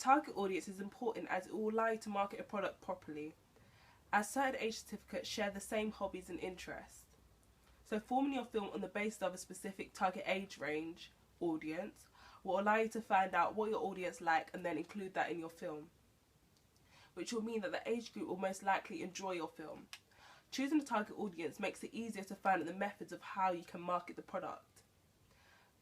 target audience is important as it will allow you to market a product properly, as certain age certificates share the same hobbies and interests. So forming your film on the basis of a specific target age range audience will allow you to find out what your audience like and then include that in your film, which will mean that the age group will most likely enjoy your film. Choosing the target audience makes it easier to find the methods of how you can market the product.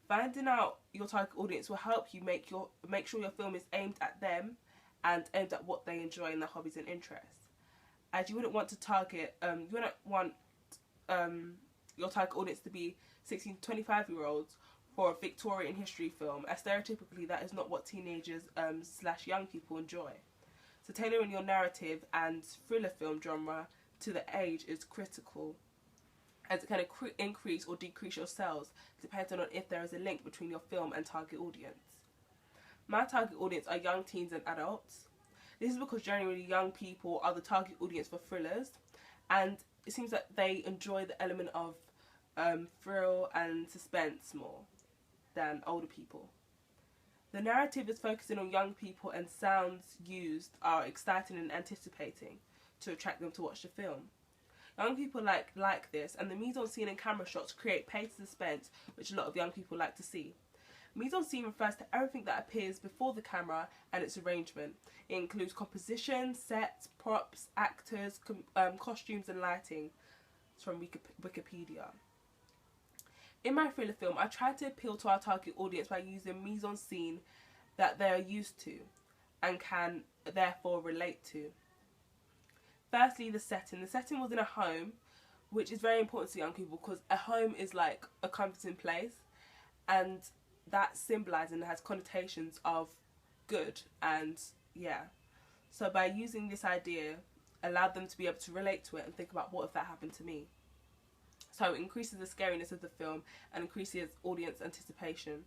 Finding out your target audience will help you make sure your film is aimed at them and aimed at what they enjoy and their hobbies and interests. As you wouldn't want your target audience to be 16 to 25-year-olds for a Victorian history film, as stereotypically that is not what teenagers / young people enjoy. So tailoring your narrative and thriller film genre to the age is critical, as it can increase or decrease your sales depending on if there is a link between your film and target audience. My target audience are young teens and adults. This is because generally young people are the target audience for thrillers, and it seems that they enjoy the element of thrill and suspense more than older people. The narrative is focusing on young people, and sounds used are exciting and anticipating to attract them to watch the film. Young people like this, and the mise-en-scene and camera shots create pace and suspense, which a lot of young people like to see. Mise-en-scene refers to everything that appears before the camera and its arrangement. It includes composition, sets, props, actors, costumes and lighting. It's from Wikipedia. In my thriller film, I tried to appeal to our target audience by using mise-en-scene that they are used to and can therefore relate to. Firstly, the setting. The setting was in a home, which is very important to young people because a home is like a comforting place, and that symbolises and has connotations of good, and yeah. So by using this idea, allowed them to be able to relate to it and think about, what if that happened to me? So it increases the scariness of the film and increases audience anticipation.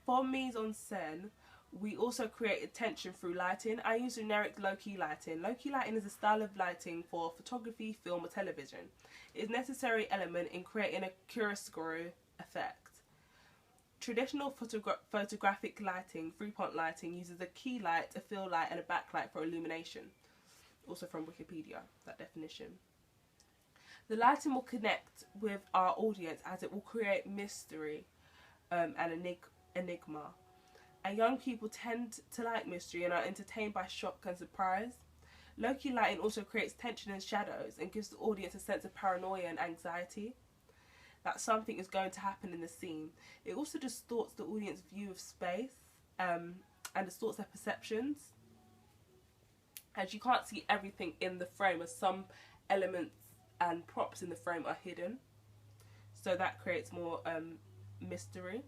For mise-en-scène, we also create tension through lighting. I use generic low-key lighting. Low-key lighting is a style of lighting for photography, film or television. It is a necessary element in creating a chiaroscuro effect. Traditional photographic lighting, three-point lighting, uses a key light, a fill light and a backlight for illumination. Also from Wikipedia, that definition. The lighting will connect with our audience as it will create mystery and enigma. And young people tend to like mystery and are entertained by shock and surprise. Low-key lighting also creates tension and shadows and gives the audience a sense of paranoia and anxiety that something is going to happen in the scene. It also distorts the audience's view of space and distorts their perceptions, as you can't see everything in the frame, as some elements and props in the frame are hidden. So that creates more mystery.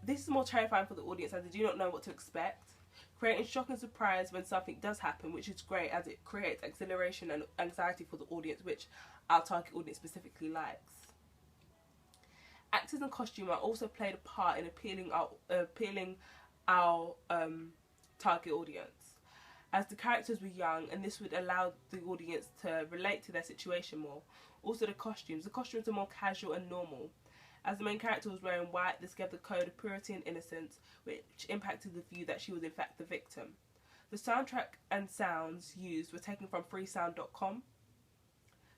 This is more terrifying for the audience as they do not know what to expect, creating shock and surprise when something does happen, which is great as it creates exhilaration and anxiety for the audience, which our target audience specifically likes. Actors and costume are also played a part in appealing our target audience, as the characters were young, and this would allow the audience to relate to their situation more. Also the costumes are more casual and normal. As the main character was wearing white, this gave the code of purity and innocence, which impacted the view that she was in fact the victim. The soundtrack and sounds used were taken from freesound.com.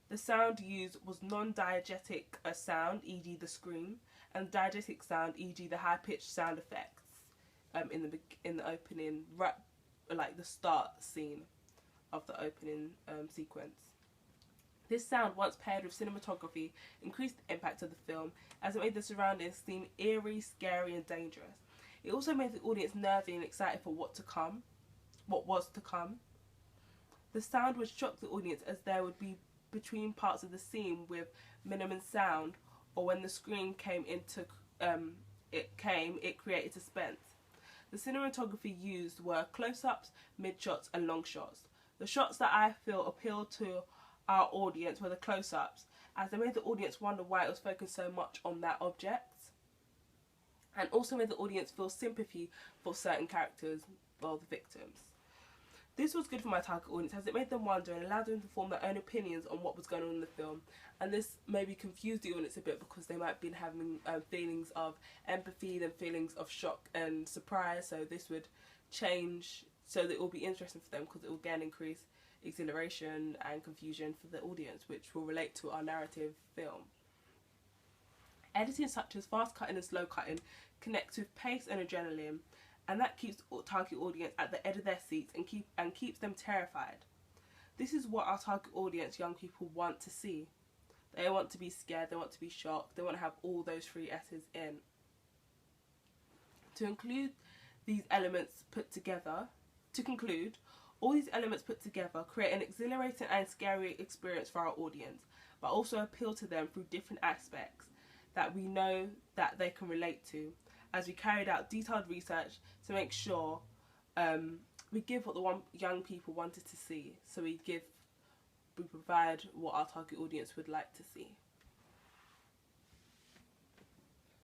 The sound used was non-diegetic sound, e.g. the scream, and diegetic sound, e.g. the high-pitched sound effects in the opening, like the start scene of the opening sequence. This sound, once paired with cinematography, increased the impact of the film as it made the surroundings seem eerie, scary and dangerous. It also made the audience nervy and excited for what was to come. The sound would shock the audience as there would be between parts of the scene with minimum sound, or when the screen came into it created suspense. The cinematography used were close-ups, mid-shots and long shots. The shots that I feel appealed to our audience were the close-ups, as they made the audience wonder why it was focused so much on that object, and also made the audience feel sympathy for certain characters or the victims. This was good for my target audience as it made them wonder and allowed them to form their own opinions on what was going on in the film. And this maybe confused the audience a bit because they might have been having feelings of empathy, then feelings of shock and surprise. So this would change so that it will be interesting for them because it will again increase exhilaration and confusion for the audience, which will relate to our narrative film. Editing such as fast cutting and slow cutting connects with pace and adrenaline, and that keeps target audience at the edge of their seats and keeps them terrified. This is what our target audience, young people, want to see. They want to be scared, they want to be shocked, they want to have all those three S's in. To conclude, all these elements put together create an exhilarating and scary experience for our audience, but also appeal to them through different aspects that we know that they can relate to, as we carried out detailed research to make sure we give what the young people wanted to see. So we provide what our target audience would like to see.